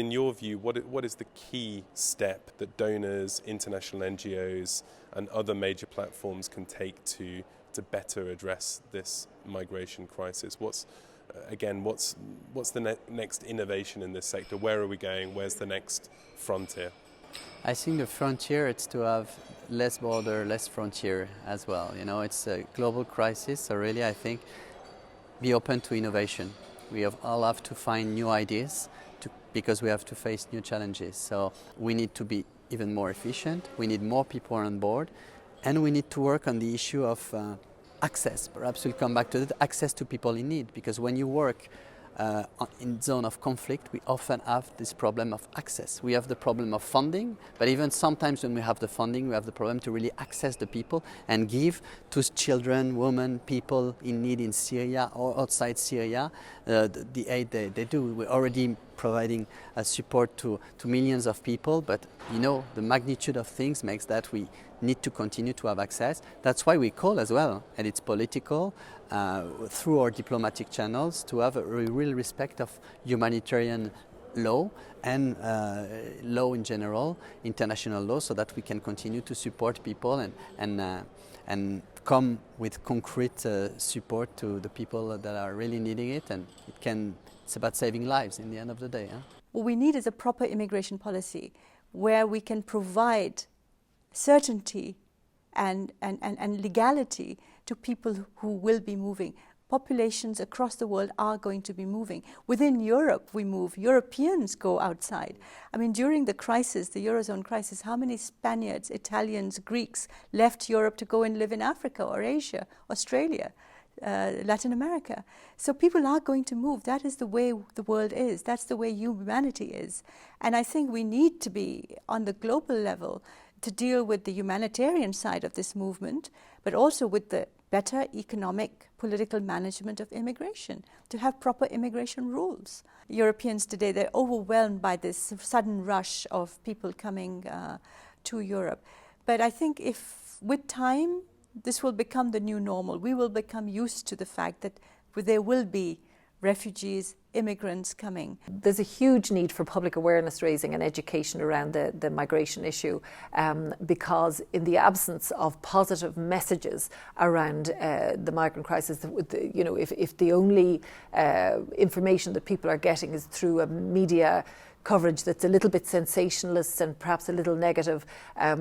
In your view, what is the key step that donors, international NGOs and other major platforms can take to better address this migration crisis? What's the next innovation in this sector? Where are we going? Where's the next frontier? I think the frontier is to have less border, less frontier as well. You know, it's a global crisis, so really I think be open to innovation. We all have to find new ideas because we have to face new challenges. So we need to be even more efficient, we need more people on board, and we need to work on the issue of access. Perhaps we'll come back to that, access to people in need, because when you work in zone of conflict, we often have this problem of access. We have the problem of funding, but even sometimes when we have the funding, we have the problem to really access the people and give to children, women, people in need in Syria or outside Syria the aid they do. We're already providing support to millions of people, but you know, the magnitude of things makes that we need to continue to have access. That's why we call as well, and it's political, through our diplomatic channels, to have a real respect of humanitarian law and law in general, international law, so that we can continue to support people and come with concrete support to the people that are really needing it. And it's about saving lives in the end of the day. What we need is a proper immigration policy where we can provide certainty and legality to people who will be moving. Populations across the world are going to be moving. Within Europe, we move. Europeans go outside. I mean, during the crisis, the Eurozone crisis, how many Spaniards, Italians, Greeks left Europe to go and live in Africa or Asia, Australia, Latin America? So people are going to move. That is the way the world is. That's the way humanity is. And I think we need to be, on the global level, to deal with the humanitarian side of this movement, but also with the better economic, political management of immigration, to have proper immigration rules. Europeans today, they're overwhelmed by this sudden rush of people coming to Europe. But I think if, with time, this will become the new normal. We will become used to the fact that there will be refugees, immigrants coming. There's a huge need for public awareness raising and education around the migration issue, because in the absence of positive messages around the migrant crisis, you know, if the only information that people are getting is through a media coverage that's a little bit sensationalist and perhaps a little negative,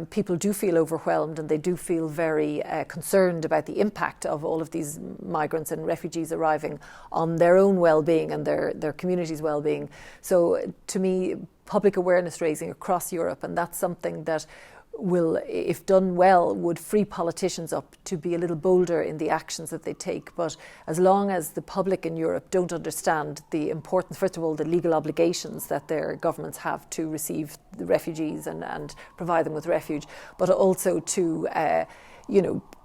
people do feel overwhelmed and they do feel very concerned about the impact of all of these migrants and refugees arriving on their own well-being and their community's well-being. So to me, public awareness raising across Europe, and that's something that will, if done well, would free politicians up to be a little bolder in the actions that they take. But as long as the public in Europe don't understand the importance, first of all, the legal obligations that their governments have to receive the refugees and provide them with refuge, but also to,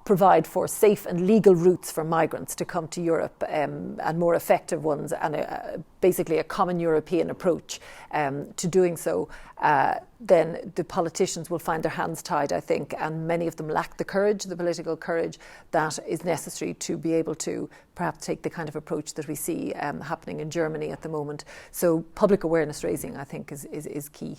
provide for safe and legal routes for migrants to come to Europe, and more effective ones, and basically a common European approach to doing so, then the politicians will find their hands tied, I think, and many of them lack the courage, the political courage that is necessary to be able to perhaps take the kind of approach that we see happening in Germany at the moment. So public awareness raising, I think, is key.